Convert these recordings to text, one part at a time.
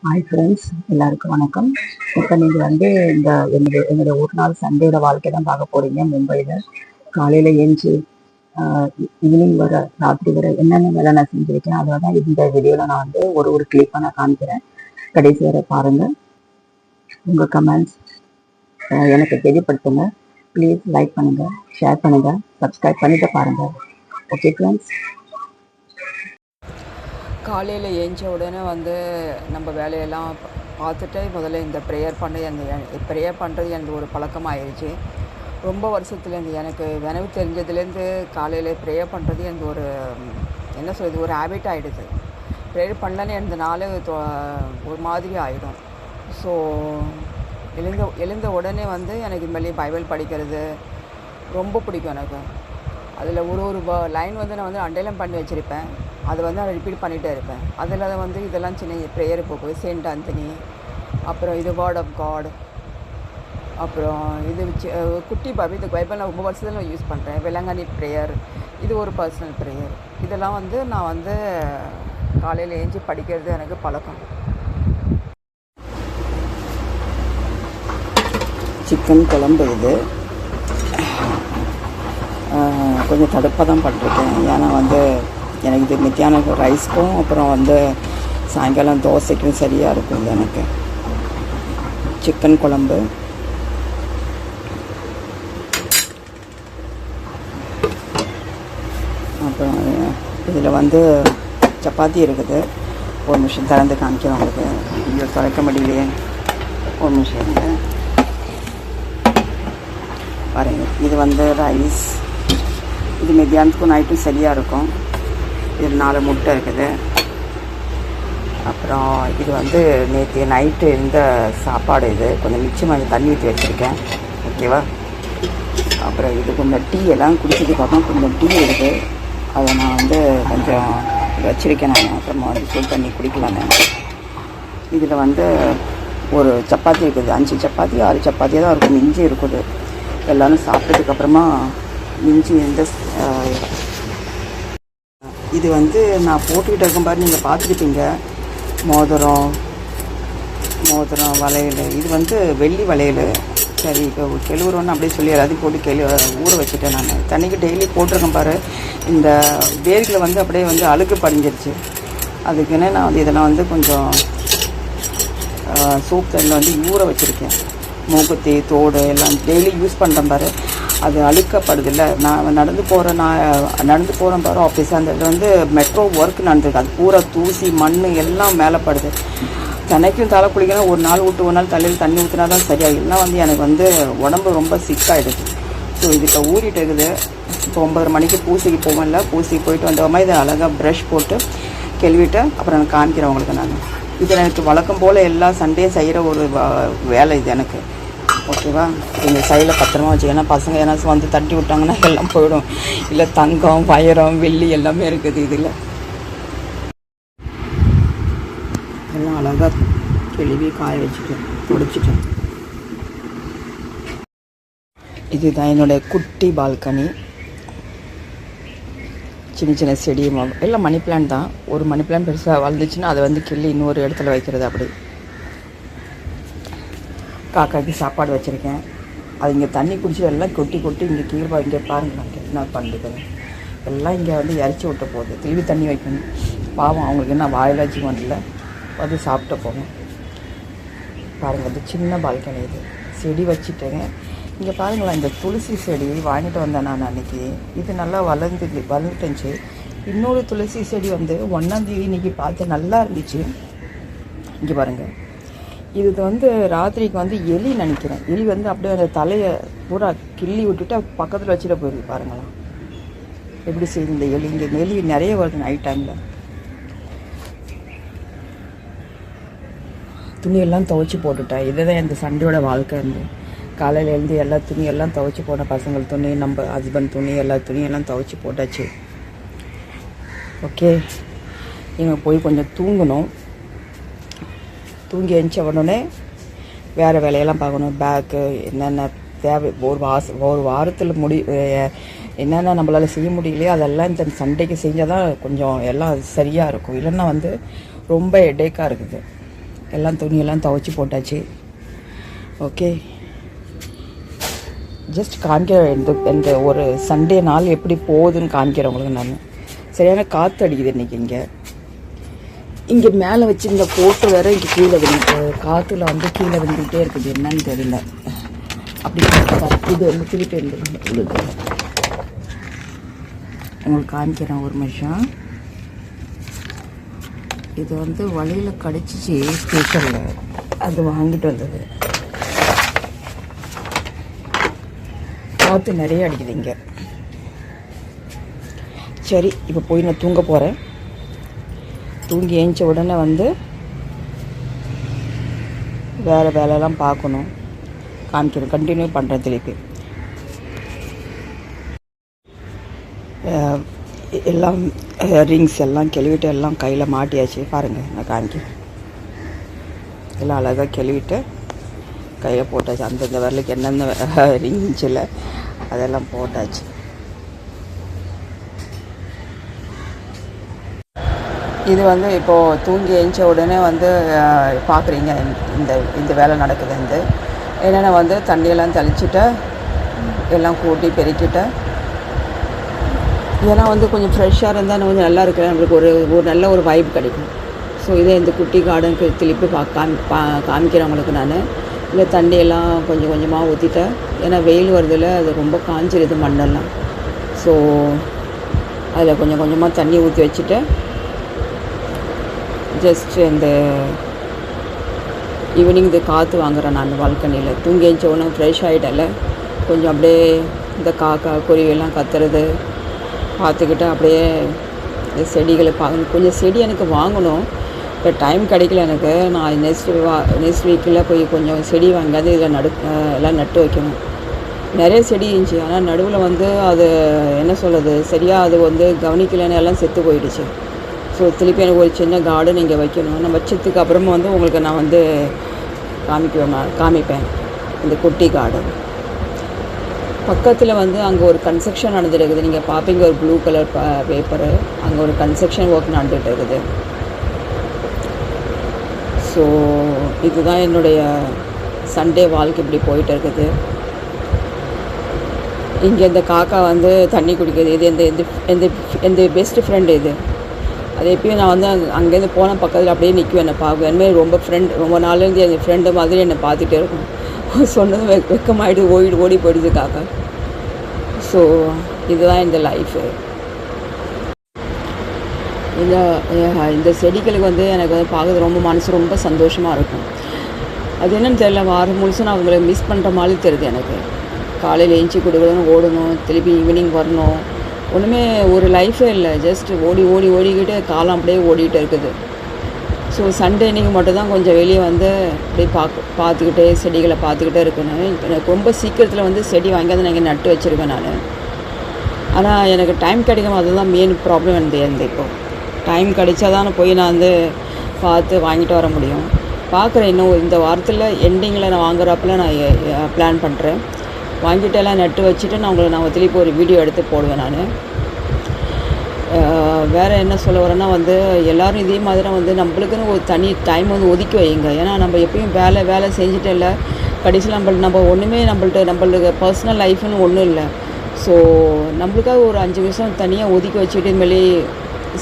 Hi friends, எல்லாருக்கும் வணக்கம். இப்போ நீங்கள் என்னுடைய ஒரு நாள் சண்டேயோட வாழ்க்கை தான் பார்க்க போகிறீங்க. மும்பையில் காலையில் ஏஞ்சி ஈவினிங் வர ராத்திரி வர என்னென்ன வேலை நான் செஞ்சுருக்கேன் அதை தான் இந்த வீடியோவில் நான் ஒரு கிளிப்பாக நான் காமிக்கிறேன். கடைசி வரை பாருங்கள். உங்கள் கமெண்ட்ஸ் எனக்கு தெரியப்படுத்துங்க. ப்ளீஸ் லைக் பண்ணுங்கள், ஷேர் பண்ணுங்கள், சப்ஸ்கிரைப் பண்ணிட்டு பாருங்கள். Okay friends. காலையில் ஏஞ்ச உடனே நம்ம வேலையெல்லாம் பார்த்துட்டு முதல்ல இந்த ப்ரேயர் பண்ணுறது எனக்கு ஒரு பழக்கமாகிடுச்சு. ரொம்ப வருஷத்துலேருந்து எனக்கு நினைவு தெரிஞ்சதுலேருந்து காலையில் ப்ரேயர் பண்ணுறது எனக்கு ஒரு ஹேபிட் ஆகிடுது. ப்ரேயர் பண்ணலன்னு இந்த நாள் ஒரு மாதிரி ஆகிடும். ஸோ எழுந்த உடனே எனக்கு இனிமேல் பைபிள் படிக்கிறது ரொம்ப பிடிக்கும். எனக்கு அதில் ஒரு லைன் நான் அண்டர்லைன் பண்ணி வச்சுருப்பேன். அதை அதை ரிப்பீட் பண்ணிகிட்டே இருப்பேன். அதில் இதெல்லாம் சின்ன ப்ரேயர் போகுது. செயின்ட் ஆந்தனி, அப்புறம் இது வேர்ட் ஆஃப் காட், அப்புறம் இது குட்டி பைபிள். இந்த பைபிள் நான் ரொம்ப வருஷத்தில் நான் யூஸ் பண்ணுறேன். வெள்ளங்கண்ணி ப்ரேயர், இது ஒரு பர்சனல் ப்ரேயர். இதெல்லாம் நான் காலையில் ஏஞ்சி படிக்கிறது எனக்கு பழக்கம். சிக்கன் குழம்பு இது கொஞ்சம் தடுப்பாக தான் பண்ணிருக்கேன். ஏன்னா எனக்கு இது மத்தியானம் ரைஸ்க்கும் அப்புறம் சாயங்காலம் தோசைக்கும் சரியாக இருக்கும். எனக்கு சிக்கன் குழம்பு, அப்புறம் இதில் சப்பாத்தி இருக்குது. ஒரு நிமிஷம் திறந்து காமிக்கிறேன் உங்களுக்கு. இங்கே திறக்க முடியலையே, ஒரு நிமிஷம் இருங்க பாருங்க. இது ரைஸ். இது மத்தியானத்துக்கும் நைட்டும் சரியாக இருக்கும். இது 4 முட்டை இருக்குது. அப்புறம் இது நேற்று நைட்டு இந்த சாப்பாடு. இது கொஞ்சம் மிச்சமாக தண்ணி ஊற்றி வச்சுருக்கேன். ஓகேவா? அப்புறம் இது கொஞ்சம் டீ எல்லாம் குடிச்சதுக்கப்புறம் கொஞ்சம் டீ இருக்குது. அதை நான் கொஞ்சம் வச்சுருக்கேன். நான் அப்புறமா சூடு தண்ணி குடிக்கலாம். நான் இதில் ஒரு சப்பாத்தி இருக்குது. 5 சப்பாத்தி 6 சப்பாத்தியாக தான் இருக்கும். மிஞ்சி இருக்குது. எல்லோரும் சாப்பிட்டதுக்கப்புறமா மிஞ்சி இது நான் போட்டுக்கிட்டு இருக்கும் பாரு, நீங்கள் பார்த்துக்கிட்டீங்க. மோதிரம் வளையல். இது வெள்ளி வளையல். சரி, இப்போ கெழுவுறோன்னு அப்படியே சொல்லி எல்லாத்தையும் போட்டு ஊற வச்சுட்டேன். நான் தண்ணிக்கு டெய்லி போட்டிருக்கேன் பாரு. இந்த வேர்களை அப்படியே அழுக்கு படிஞ்சிருச்சு. அதுக்குன்னு நான் இதெல்லாம் கொஞ்சம் சோப் தண்ணியில் ஊற வச்சுருக்கேன். மூக்குத்தி தோடு எல்லாம் டெய்லி யூஸ் பண்ணுறேன் பாரு. அது அழுக்கப்படுதில்ல. நான் நடந்து போகிறேன் பாரு ஆஃபீஸ். அந்த இது மெட்ரோ ஒர்க் நடந்திருக்கு. அது பூரா தூசி மண் எல்லாம் மேலே படுது. தினைக்கும் தலை குளிக்கணும். ஒரு நாள் விட்டு ஒரு நாள் தலையில் தண்ணி ஊற்றினா தான் சரியாக. இல்லைனா எனக்கு உடம்பு ரொம்ப சிக்காகிடுது. ஸோ இதுக்கு ஊறிட்டு இருக்குது. இப்போ 9:30 மணிக்கு பூசிக்கு போவேன்ல. பூசிக்கு போயிட்டு வந்தோமா இதை அழகாக ப்ரஷ் போட்டு கழுவிட்டு அப்புறம் நான் காமிக்கிறேன் உங்களுக்கு. நான் இது எனக்கு வழக்கம் போல் எல்லா சண்டேயும் செய்கிற ஒரு வேலை இது எனக்கு. ஓகேவா? எங்கள் சைடில் பத்திரமா வச்சுக்கன்னா பசங்க ஏன்னா தட்டி விட்டாங்கன்னா எல்லாம் போயிடும். இல்லை தங்கம் வைரம் வெள்ளி எல்லாமே இருக்குது. இதில் எல்லாம் அழகாக கழுவி காய வச்சுட்டேன், துடைச்சிட்டேன். இதுதான் என்னுடைய குட்டி பால்கனி. சின்ன செடி எல்லாம் மணி பிளான்ட் தான். ஒரு மணி பிளான்ட் பெருசாக வளர்ந்துச்சுன்னா அதை கிள்ளி இன்னொரு இடத்துல வைக்கிறது. அப்படி காக்காய்க்கு சாப்பாடு வச்சுருக்கேன். அது இங்கே தண்ணி குடிச்சு எல்லாம் கொட்டி இங்கே கீழே இங்கே பாருங்களேன் என்ன பண்ணுறது. எல்லாம் இங்கே இறச்சி விட்ட போகுது. திரும்பி தண்ணி வைக்கணும். பாவம், அவங்களுக்கு என்ன வாயிலாச்சி பண்ணல. சாப்பிட்ட போகும். பாருங்கள், சின்ன பால்கனி. இது செடி வச்சுட்டேங்க. இங்கே பாருங்களேன், இந்த துளசி செடி வாங்கிட்டு வந்தேன் நான் அன்றைக்கி. இது நல்லா வளர்ந்துட்டுச்சு. இன்னொரு துளசி செடி 1ஆம் தேதி இன்றைக்கி பார்த்து நல்லா இருந்துச்சு. இங்கே பாருங்கள், இது ராத்திரிக்கு எலி நினைக்கிறேன். எலி அப்படியே அந்த தலையை பூரா கிள்ளி விட்டுட்டு பக்கத்தில் வச்சுட்டு போயிருக்கு. பாருங்களேன் எப்படி செய்யுது இந்த எலி. இங்கே எலி நிறைய வருது நைட் டைமில். துணியெல்லாம் துவைச்சி போட்டுட்டேன். இதுதான் இந்த சண்டையோட வாழ்க்கை. காலையில் எழுந்து எல்லா துணியெல்லாம் துவைச்சி போட்டேன். பசங்கள் துணி, நம்ம ஹஸ்பண்ட் துணி, எல்லா துணியெல்லாம் துவைச்சி போட்டாச்சு. ஓகே, நீங்கள் போய் கொஞ்சம் தூங்கணும். தூங்கி எழுந்த உடனே வேறு வேலையெல்லாம் பார்க்கணும். பேக்கு என்னென்ன தேவை ஒரு வாரத்தில் என்னென்ன நம்மளால் செய்ய முடியலையோ அதெல்லாம் இந்த சண்டைக்கு செஞ்சால் தான் கொஞ்சம் எல்லாம் சரியாக இருக்கும். இல்லைன்னா ரொம்ப ஹெடேக்காக இருக்குது. எல்லாம் துணியெல்லாம் துவைச்சி போட்டாச்சு. ஓகே, ஜஸ்ட் காமிக்கிறேன் இந்த ஒரு சண்டே நாள் எப்படி போகுதுன்னு காமிக்கிறேன் உங்களுக்கு. நான் சரியான காற்று அடிக்குது இன்றைக்கி. இங்கே மேலே வச்சு இந்த போட்டு வேற இங்கே கீழே விழுந்து காற்றுல வந்து கீழே விழுந்துகிட்டே இருக்குது. என்னன்னு தெரியல. அப்படி இது வந்து திருப்பி விழுது. உங்களுக்கு காமிக்கிறேன் ஒரு நிமிஷம். இது வந்து வழியில் கடிச்சிச்சு ஸ்டேஷனில், அது வாங்கிட்டு வந்தது. காற்று நிறைய அடிக்குது இங்கே. சரி, இப்போ போய் நான் தூங்க போகிறேன். தூங்கி ஏஞ்ச உடனே வந்து வேறு வேலையெல்லாம் பார்க்கணும், காமிக்கிறேன், கண்டினியூ பண்ணுறேன் திருப்பி. எல்லாம் ரிங்ஸ் எல்லாம் கழுவிட்டு எல்லாம் கையில் மாட்டியாச்சு. பாருங்கள், நான் காமிக்கிறேன். எல்லாம் அழகாக கழுவிட்டு கையில் போட்டாச்சு. அந்தந்த விரலுக்கு என்னென்ன ரிங்ஸ் இல்லை அதெல்லாம் போட்டாச்சு. இது வந்து இப்போது தூங்கி எழுந்த உடனே வந்து பார்க்குறீங்க இந்த வேலை நடக்குது. என்னென்ன வந்து தண்ணியெல்லாம் தெளிச்சுட்டு எல்லாம் கூட்டி பெருக்கிட்டு, ஏன்னா வந்து கொஞ்சம் ஃப்ரெஷ்ஷாக இருந்தால் கொஞ்சம் நல்லா இருக்குது, நம்மளுக்கு ஒரு நல்ல ஒரு வைப் கிடைக்கும். ஸோ இதே இந்த குட்டி கார்டனுக்கு திருப்பி காமிக்கிறேன் உங்களுக்கு. நான் இல்லை தண்ணியெல்லாம் கொஞ்சம் கொஞ்சமாக ஊற்றிட்டேன். ஏன்னா வெயில் வருதில்ல, அது ரொம்ப காஞ்சிருது மண்ணெல்லாம். ஸோ அதில் கொஞ்சம் கொஞ்சமாக தண்ணி ஊற்றி வச்சுட்டு ஜஸ்ட் இந்த ஈவினிங் இது காற்று வாங்குகிறேன் நான் பால்கனியில். தூங்கி எழுந்த உடனே ஃப்ரெஷ் ஆகிட்டல, கொஞ்சம் அப்படியே இந்த காக்கா குருவியெல்லாம் கத்துறது பார்த்துக்கிட்டு அப்படியே இந்த செடிகளை பார்க்கணும். கொஞ்சம் செடி எனக்கு வாங்கணும், இப்போ டைம் கிடைக்கல எனக்கு. நான் நெக்ஸ்ட் வீக்கில் போய் கொஞ்சம் செடி வாங்காது இதில் எல்லாம் நட்டு வைக்கணும். நிறைய செடி இருந்துச்சு, ஆனால் நடுவில் வந்து அது என்ன சொல்கிறது சரியாக அது வந்து கவனிக்கலைன்னு எல்லாம் செத்து போயிடுச்சு. ஸோ திருப்பி எனக்கு ஒரு சின்ன கார்டன் இங்கே வைக்கணும். நான் வச்சதுக்கு அப்புறமா வந்து உங்களுக்கு நான் வந்து காமிப்பேன் இந்த குட்டி கார்டன். பக்கத்தில் வந்து அங்கே ஒரு கன்ஸ்ட்ரக்ஷன் நடந்துட்டு இருக்குது. நீங்கள் பார்ப்பீங்க ஒரு ப்ளூ கலர் பேப்பரு. அங்கே ஒரு கன்ஸ்ட்ரக்ஷன் ஒர்க் நடந்துகிட்டு இருக்குது. ஸோ இதுதான் என்னுடைய சண்டே வாழ்க்கை இப்படி போயிட்டு இருக்குது. இங்கே இந்த காக்கா வந்து தண்ணி குடிக்கிறது. இது எந்த பெஸ்ட்டு ஃப்ரெண்டு இது. அது எப்பயும் நான் வந்து அங்கேருந்து போன பக்கத்தில் அப்படியே நிற்கும், என்னை பார்க்கும். என்மாதிரி ரொம்ப நாள்லேருந்து என் ஃப்ரெண்டு மாதிரி என்னை பார்த்துட்டே இருக்கும். சொன்னதும் வெக்கமாகிட்டு ஓடி போயிடுது காக்கா. ஸோ இதுதான் இந்த லைஃபு. இந்த செடிகளுக்கு வந்து எனக்கு வந்து பார்க்குறது ரொம்ப மனசு ரொம்ப சந்தோஷமாக இருக்கும். அது என்னென்னு தெரியல, வாரம் முழுசும் நான் அவங்களை மிஸ் பண்ணுற மாதிரி தெரியுது எனக்கு. காலையில் ஏஞ்சி கொடுக்கணும், ஓடணும், திருப்பி ஈவினிங் வரணும், ஒன்றுமே ஒரு லைஃபே இல்லை. ஜஸ்ட் ஓடிக்கிட்டு காலம் அப்படியே ஓடிக்கிட்டு இருக்குது. ஸோ சண்டே இன்றைக்கி மட்டும்தான் கொஞ்சம் வெளியே வந்து அப்படியே பார்த்துக்கிட்டே செடிகளை பார்த்துக்கிட்டே இருக்கணும். எனக்கு ரொம்ப சீக்கிரத்தில் வந்து செடி வாங்கி அதை நான் இங்கே நட்டு வச்சுருக்கேன் நான். ஆனால் எனக்கு டைம் கிடைக்கும், அதுதான் மெயின் ப்ராப்ளம் எனக்கு. இப்போ டைம் கிடைச்சா தான் போய் நான் வந்து பார்த்து வாங்கிட்டு வர முடியும். பார்க்குறேன், இன்னும் இந்த வாரத்தில் எண்டிங்கில் நான் வாங்குறப்பல நான் பிளான் பண்ணுறேன். வாங்கிட்டு எல்லாம் நட்டு வச்சுட்டு நான் திருப்பி ஒரு வீடியோ எடுத்து போடுவேன் நான். வேறு என்ன சொல்ல வரேன்னா வந்து எல்லோரும் இதே மாதிரி வந்து நம்மளுக்குன்னு ஒரு தனி டைம் வந்து ஒதுக்கி வைங்க. ஏன்னா நம்ம எப்பயும் வேலை செஞ்சுட்டு இல்லை, கடைசியில் நம்ம ஒன்றுமே நம்மளுக்கு பர்சனல் லைஃப்னு ஒன்றும் இல்லை. ஸோ நம்மளுக்காக ஒரு 5 நிமிஷம் தனியாக ஒதுக்கி வச்சுட்டு இதுமாரி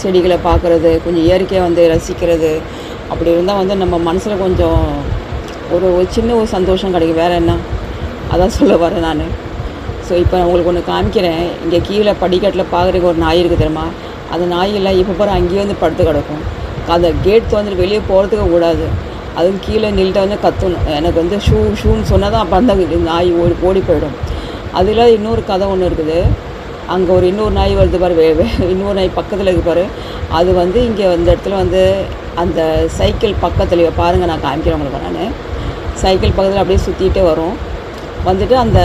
செடிகளை பார்க்குறது, கொஞ்சம் இயற்கையை வந்து ரசிக்கிறது, அப்படி இருந்தால் வந்து நம்ம மனசில் கொஞ்சம் ஒரு சின்ன ஒரு சந்தோஷம் கிடைக்கும். வேறு என்ன, அதான் சொல்ல வரேன் நான். ஸோ இப்போ நான் உங்களுக்கு ஒன்று காமிக்கிறேன். இங்கே கீழே படிக்கட்டில் பார்க்குறதுக்கு ஒரு நாய் இருக்குது தெரியுமா? அந்த நாயெல்லாம் இப்போ பாரு அங்கேயே வந்து படுத்து கிடக்கும். அந்த கேட் வந்துட்டு வெளியே போகிறதுக்கு கூடாது, அதுவும் கீழே நில்லிட்டு வந்து கத்தணும். எனக்கு வந்து ஷூன்னு சொன்னால் தான் அப்போ அந்த நாய் ஓடி போயிடும். அதில் இன்னொரு கதை ஒன்று இருக்குது. அங்கே இன்னொரு நாய் வருது பாரு, இன்னொரு நாய் பக்கத்தில் இருக்குது பாரு. அது வந்து இங்கே இந்த இடத்துல வந்து அந்த சைக்கிள் பக்கத்தில் பாருங்கள், நான் காமிக்கிறேன் உங்களுக்கு. நான் சைக்கிள் பக்கத்தில் அப்படியே சுற்றிகிட்டே வரும். வந்துட்டு அந்த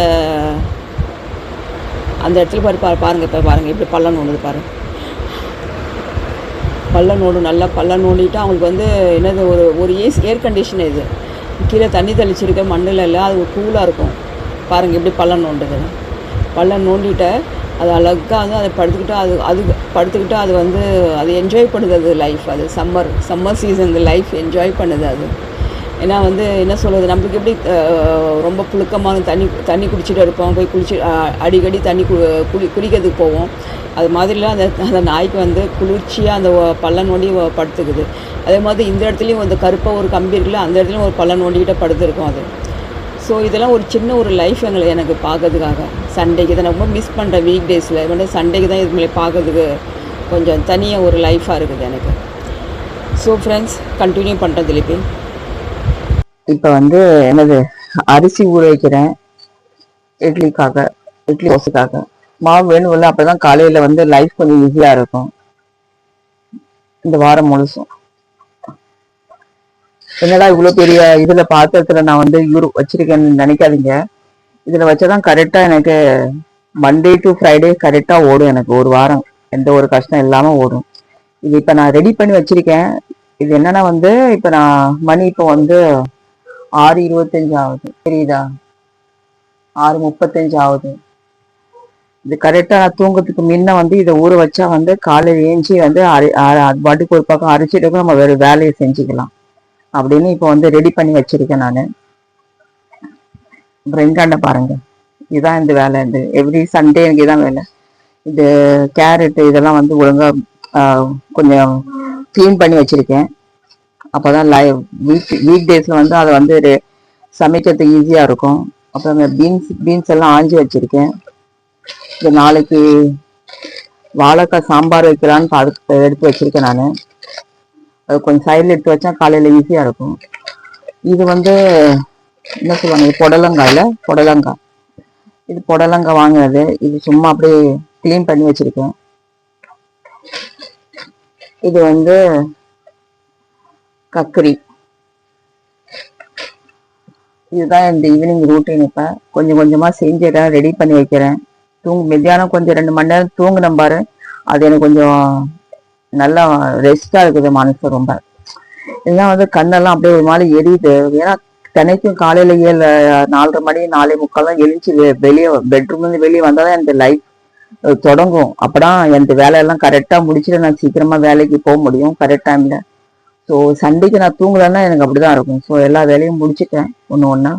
இடத்துல பாருங்கள். இப்போ பாருங்கள் இப்படி பள்ளம் நோண்டுது பாருங்கள். பள்ளம் நோண்டும், நல்லா பள்ளம் நோண்டிட்டு அவங்களுக்கு வந்து என்னது ஒரு ஏர் கண்டிஷன். இது கீழே தண்ணி தெளிச்சிருக்க மண்ணில் இல்லை, அது கூலாக இருக்கும். பாருங்கள் இப்படி பள்ளம் நோண்டுது. பள்ளம் நோண்டிட்டு அது அழகாக வந்து அதை படுத்துக்கிட்டு அது வந்து அது என்ஜாய் பண்ணுது. அது லைஃப், அது சம்மர் சீசன் லைஃப் என்ஜாய் பண்ணுது அது. ஏன்னா வந்து என்ன சொல்கிறது, நம்மளுக்கு எப்படி ரொம்ப புழுக்கமான தண்ணி குடிச்சிட்டு இருப்போம், போய் அடிக்கடி தண்ணி குடிக்கிறதுக்கு போவோம். அது மாதிரிலாம் அந்த நாய்க்கு வந்து குளிர்ச்சியாக அந்த பல்ல நோண்டி படுத்துக்குது. அதே மாதிரி இந்த இடத்துலையும் அந்த கருப்பாக ஒரு கம்பி இருக்குல்ல, அந்த இடத்துலையும் ஒரு பல்ல நோண்டிக்கிட்ட படுத்துருக்கோம் அது. ஸோ இதெல்லாம் ஒரு சின்ன ஒரு லைஃப் எனக்கு பார்க்கறதுக்காக சண்டேக்கு தான் ரொம்ப மிஸ் பண்ணுறேன். வீக் டேஸில் வந்து சண்டேக்கு தான் இதுமாதிரி பார்க்கறதுக்கு கொஞ்சம் தனியாக ஒரு லைஃபாக இருக்குது எனக்கு. ஸோ ஃப்ரெண்ட்ஸ், கண்டினியூ பண்ணுறேன் திருப்பி. இப்போ வந்து என்னது அரிசி ஊற வைக்கிறேன் இட்லி தோசைக்காக. மாவு வேணும்ல, அப்பதான் காலையில வந்து லைஃப் கொஞ்சம் ஈஸியா இருக்கும் இந்த வாரம் முழுசும். என்னடா இவ்வளவு பெரிய இதுல பாத்திரத்துல நான் வந்து வச்சிருக்கேன்னு நினைக்காதீங்க. இதுல வச்சாதான் கரெக்டா எனக்கு மண்டே டு ஃப்ரைடே கரெக்டா ஓடும். எனக்கு ஒரு வாரம் எந்த ஒரு கஷ்டம் இல்லாம ஓடும். இது இப்ப நான் ரெடி பண்ணி வச்சிருக்கேன். இது என்னன்னா வந்து இப்ப நான் மணி இப்போ வந்து 6:25 ஆகுது, தெரியுதா? 6:35 ஆகுது. இது கரெக்டா நான் தூங்கத்துக்கு முன்ன வந்து இதை ஊற வச்சா வந்து காலையில ஏஞ்சி வந்து பாட்டுக்கு ஒரு பக்கம் அரைச்சிட்டு நம்ம வேற வேலையை செஞ்சுக்கலாம் அப்படின்னு இப்போ வந்து ரெடி பண்ணி வச்சிருக்கேன் நான். அப்புறம் இந்தாண்ட பாருங்க, இதுதான் இந்த வேலை. இந்த எவ்ரி சண்டே எனக்கு இதான் வேலை. இது கேரட் இதெல்லாம் வந்து ஒழுங்கா கொஞ்சம் கிளீன் பண்ணி வச்சிருக்கேன். அப்போதான் வீக் டேஸ்ல வந்து அதை வந்து சமைக்கிறதுக்கு ஈஸியா இருக்கும். அப்புறம் பீன்ஸ் எல்லாம் ஆஞ்சி வச்சிருக்கேன். இந்த நாளைக்கு வாழைக்காய் சாம்பார் வைக்கலான்னு எடுத்து வச்சிருக்கேன் நான். அது கொஞ்சம் சைடில் எடுத்து வச்சா காலையில ஈஸியா இருக்கும். இது வந்து என்ன சொல்லுவாங்க, புடலங்காய். இது புடலங்காய் வாங்கினது. இது சும்மா அப்படியே கிளீன் பண்ணி வச்சிருக்கேன். இது வந்து கத்திரி. இதுதான் இந்த ஈவினிங் ரூட்டீன். இப்ப கொஞ்சம் கொஞ்சமா செஞ்சுட்டேன், ரெடி பண்ணி வைக்கிறேன். மத்தியானம் கொஞ்சம் 2 மணி நேரம் தூங்கினேன் பாரு, அது எனக்கு கொஞ்சம் நல்லா ரெஸ்டா இருக்குது மனசு ரொம்ப. இதெல்லாம் வந்து கண்ணெல்லாம் அப்படியே ஒரு மாதிரி எரியுது. ஏன்னா தினைக்கும் காலையில 4:30 மணி 4:45 தான் எழுந்துச்சு வெளியே பெட்ரூம்ல இருந்து வெளியே வந்தாதான் எனக்கு லைஃப் தொடங்கும். அப்பதான் எனக்கு வேலையெல்லாம் கரெக்டா முடிச்சுட்டு நான் சீக்கிரமா வேலைக்கு போக முடியும் கரெக்ட் டைம்ல. ஸோ சண்டேக்கு நான் தூங்கலன்னா எனக்கு அப்படிதான் இருக்கும். ஸோ எல்லா வேலையும் முடிச்சுட்டேன் ஒன்று ஒன்றா.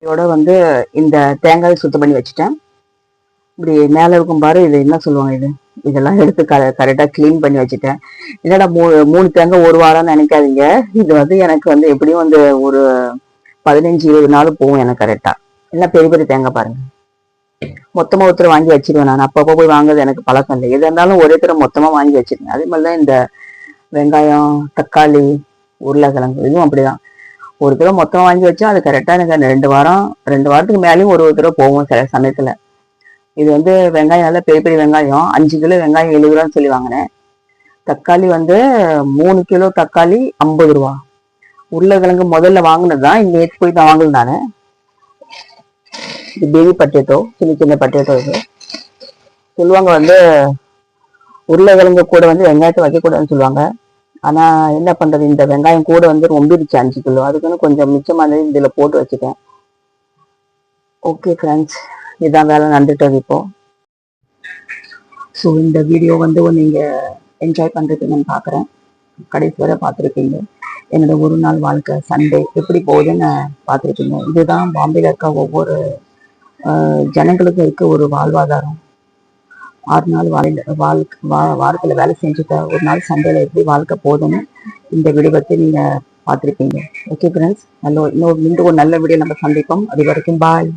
இதோட வந்து இந்த தேங்காய் சுத்தம் பண்ணி வச்சுட்டேன். இப்படி மேலே இருக்கும் பாரு, இது என்ன சொல்லுவாங்க, இதெல்லாம் எடுத்து கரெக்டாக கிளீன் பண்ணி வச்சுட்டேன். என்னடா 3 தேங்காய் ஒரு வாரம்னு நினைக்காதீங்க. இது வந்து எனக்கு வந்து எப்படியும் வந்து ஒரு 15-20 நாள் போகும் எனக்கு கரெக்டா. எல்லாம் பெரிய பெரிய தேங்காய் பாருங்க. மொத்தமா ஒருத்தர் வாங்கி வச்சிருவேன் நான். அப்பப்போ போய் வாங்குறது எனக்கு பழக்கம் இல்லை. எது இருந்தாலும் ஒரே தடவை மொத்தமா வாங்கி வச்சிருக்கேன். அதே மாதிரிதான் இந்த வெங்காயம், தக்காளி, உருளைக்கிழங்கு இதுவும் அப்படிதான். ஒரு தடவை மொத்தமா வாங்கி வச்சா அது கரெக்டா எனக்கு 2 வாரத்துக்கு மேலேயும் ஒரு தடவை போகும் சில சமயத்துல. இது வந்து வெங்காயம் நல்ல பெரிய பெரிய வெங்காயம். 5 கிலோ வெங்காயம் 70 ரூபான்னு சொல்லி வாங்கினேன். தக்காளி வந்து 3 கிலோ தக்காளி 50 ரூபா. உருளைக்கிழங்கு முதல்ல வாங்கினதுதான், இங்க நேற்று போய் தான் வாங்கல நானு. இது பேபி பட்டேட்டோ, சின்ன சின்ன பட்டேட்டோ. இது சொல்லுவாங்க வந்து உருளைக்கிழங்கு கூட வந்து வெங்காயத்தை வைக்கக்கூடாதுன்னு சொல்லுவாங்க. ஆனா என்ன பண்றது, இந்த வெங்காயம் கூட வந்து ரொம்பிடுச்சு 5 கிலோ. அதுக்குன்னு கொஞ்சம் மிச்சமானது இதுல போட்டு வச்சுட்டேன். ஓகே ஃப்ரெண்ட்ஸ், இதான் வேலை நடந்துட்டது இப்போ. ஸோ இந்த வீடியோ வந்து நீங்க என்ஜாய் பண்றதுக்கு நான் பார்க்குறேன். கடைசி வரை பார்த்துருப்பீங்க. என்னோட ஒரு நாள் வாழ்க்கை சண்டே எப்படி போகுதுன்னு பார்த்துருப்பீங்க. இதுதான் பாம்பேல இருக்க ஒவ்வொரு ஜனங்களுக்கும் இருக்க ஒரு வாழ்வாதாரம். 6 நாள் வாரத்துல வேலை செஞ்சுட்ட ஒரு நாள் சண்டேல எப்படி வாழ்க்கை போகுதுன்னு இந்த வீடியோ பற்றி நீங்க பார்த்துருப்பீங்க. ஓகே ஃப்ரெண்ட்ஸ், மீண்டும் ஒரு நல்ல வீடியோ நம்ம சந்திப்போம். அது வரைக்கும் பாய்.